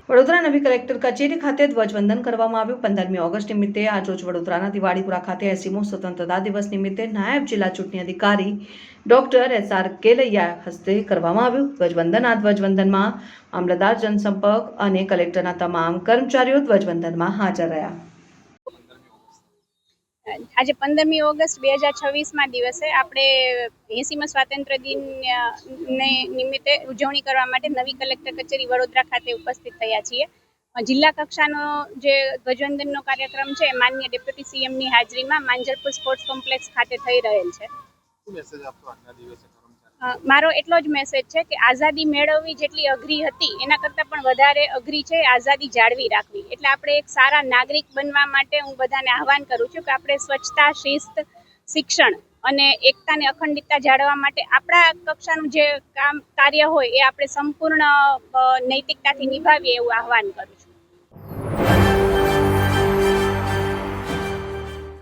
વડોદરા નવી કલેક્ટર કચેરી ખાતે ધ્વજવંદન કરવામાં આવ્યું। 15મી ઓગસ્ટ નિમિત્તે આજરોજ વડોદરાના દિવાળીપુરા ખાતે 80મો સ્વતંત્રતા દિવસ નિમિત્તે નાયબ જિલ્લા ચૂંટણી અધિકારી ડોક્ટર SR કેલૈયા હસ્તે કરવામાં આવ્યું ધ્વજવંદન। આ ધ્વજવંદનમાં મામલતદાર, જનસંપર્ક અને કલેક્ટરના તમામ કર્મચારીઓ ધ્વજવંદનમાં હાજર રહ્યા। આજે 15મી ઓગસ્ટ 2026 દિવસે આપણે 80મા સ્વાતંત્ર્ય દિન નિમિત્તે ઉજવણી કરવા માટે નવી કલેક્ટર કચેરી વડોદરા ખાતે ઉપસ્થિત થયા છીએ। જિલ્લા કક્ષાનો જે ધ્વજવંદનનો કાર્યક્રમ છે માનનીય ડેપ્યુટી CMની હાજરીમાં માંજલપુર સ્પોર્ટ્સ કોમ્પ્લેક્સ ખાતે થઈ રહેલ છે। મારો એટલો જ મેસેજ છે કે આઝાદી મેળવવી જેટલી અઘરી હતી એના કરતાં પણ વધારે અઘરી છે આઝાદી જાળવી રાખવી। એટલે આપણે એક સારા નાગરિક બનવા માટે હું બધાને આહવાન કરું છું કે આપણે સ્વચ્છતા, શિસ્ત, શિક્ષણ અને એકતા અને અખંડિતતા જાળવવા માટે આપણા કક્ષાનું જે કાર્ય હોય એ આપણે સંપૂર્ણ નૈતિકતાથી નિભાવીએ એવું આહવાન કરું છું।